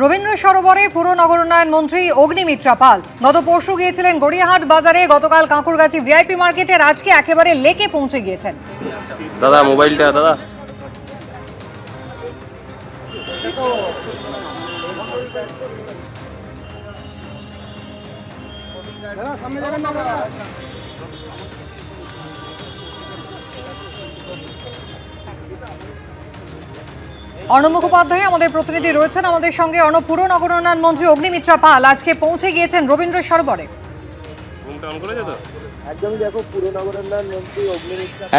রবীন্দ্র সরোবরে পুর নগর উন্নয়ন মন্ত্রী অগ্নিমিত্রা পাল গত পরশু গিয়েছিলেন গড়িয়াহাট বাজারে, গতকাল কাঁকুরগাছি ভিআইপি মার্কেটের, আজকে একেবারে লেকে পৌঁছে গিয়েছেন। দাদা মোবাইলটা দাদা অর্ণব মুখোপাধ্যায় আমাদের প্রতিনিধি রয়েছেন আমাদের সঙ্গে। অর্ণব, পুর নগর উন্নয়ন মন্ত্রী অগ্নিমিত্রা পাল আজকে পৌঁছে গিয়েছেন রবীন্দ্র সরোবরে।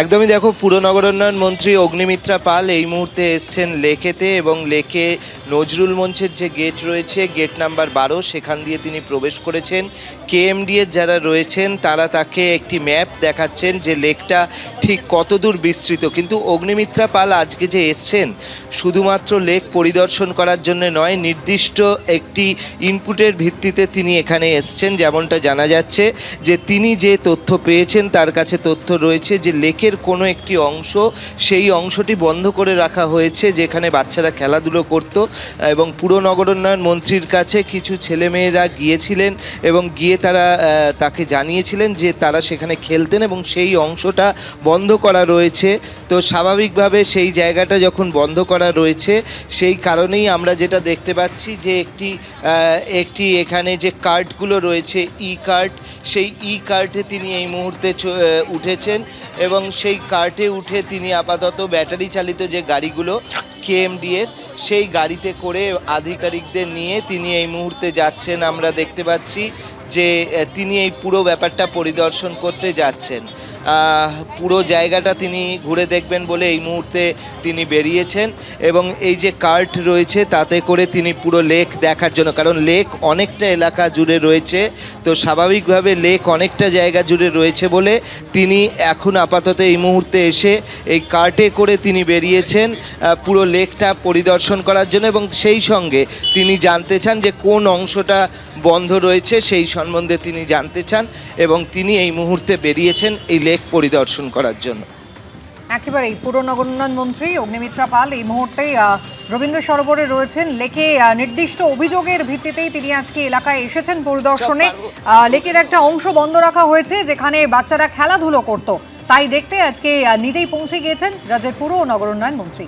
একদমই দেখো, পুর নগর উন্নয়ন মন্ত্রী অগ্নিমিত্রা পাল এই মুহূর্তে এসছেন লেকেতে, এবং লেকে নজরুল মঞ্চের যে গেট রয়েছে, গেট নাম্বার 12, সেখান দিয়ে তিনি প্রবেশ করেছেন। কেএমডি এর যারা রয়েছেন তারা তাকে একটি ম্যাপ দেখাচ্ছেন যে লেকটা ঠিক কতদূর বিস্তৃত। কিন্তু অগ্নিমিত্রা পাল আজকে যে এসছেন শুধুমাত্র লেক পরিদর্শন করার জন্য নয়, নির্দিষ্ট একটি ইনপুটের ভিত্তিতে তিনি এখানে এসছেন। যেমনটা জানা যাচ্ছে যে তিনি যে তথ্য পেয়েছেন, তার কাছে তথ্য রয়েছে যে লেকের কোনো একটি অংশ, সেই অংশটি বন্ধ করে রাখা হয়েছে যেখানে বাচ্চারা খেলাধুলো করত, এবং পুর নগর উন্নয়ন মন্ত্রীর কাছে কিছু ছেলেমেয়েরা গিয়েছিলেন এবং গিয়ে তারা তাকে জানিয়েছিলেন যে তারা সেখানে খেলতেন এবং সেই অংশটা বন্ধ করা রয়েছে। তো স্বাভাবিকভাবে সেই জায়গাটা যখন বন্ধ করা রয়েছে, সেই কারণেই আমরা যেটা দেখতে পাচ্ছি যে একটি এখানে যে কার্ডগুলো রয়েছে, ই কার্ড, সেই ই কার্টে তিনি এই মুহূর্তে উঠেছেন, এবং সেই কার্টে উঠে তিনি আপাতত ব্যাটারি চালিত যে গাড়িগুলো কেএমডি এর, সেই গাড়িতে করে আধিকারিকদের নিয়ে তিনি এই মুহূর্তে যাচ্ছেন। আমরা দেখতে পাচ্ছি যে তিনি এই পুরো ব্যাপারটা পরিদর্শন করতে যাচ্ছেন। পুরো জায়গাটা তিনি ঘুরে দেখবেন বলে এই মুহূর্তে তিনি বেরিয়েছেন, এবং এই যে কার্ট রয়েছে তাতে করে তিনি পুরো লেক দেখার জন্য, কারণ লেক অনেকটা এলাকা জুড়ে রয়েছে, তো স্বাভাবিকভাবে লেক অনেকটা জায়গা জুড়ে রয়েছে বলে তিনি এখন আপাতত এই মুহূর্তে এসে এই কার্টে করে তিনি বেরিয়েছেন পুরো লেকটা পরিদর্শন করার জন্য, এবং সেই সঙ্গে তিনি জানতে চান যে কোন অংশটা বন্ধ রয়েছে সেই সম্বন্ধে তিনি জানতে চান, এবং তিনি এই মুহূর্তে বেরিয়েছেন এই লেক পরিদর্শন করার জন্য। একেবারেই পুর নগর উন্নয়ন মন্ত্রী অগ্নিমিত্রা পাল এই মুহূর্তে রবীন্দ্র সরোবরে রয়েছেন। লেকে নির্দিষ্ট অভিযোগের ভিত্তিতেই তিনি আজকে এলাকায় এসেছেন পরিদর্শনে। লেকের একটা অংশ বন্ধ রাখা হয়েছে যেখানে বাচ্চারা খেলাধুলো করত, তাই দেখতে আজকে নিজেই পৌঁছে গিয়েছেন রাজ্যের পুর ও নগর উন্নয়ন মন্ত্রী।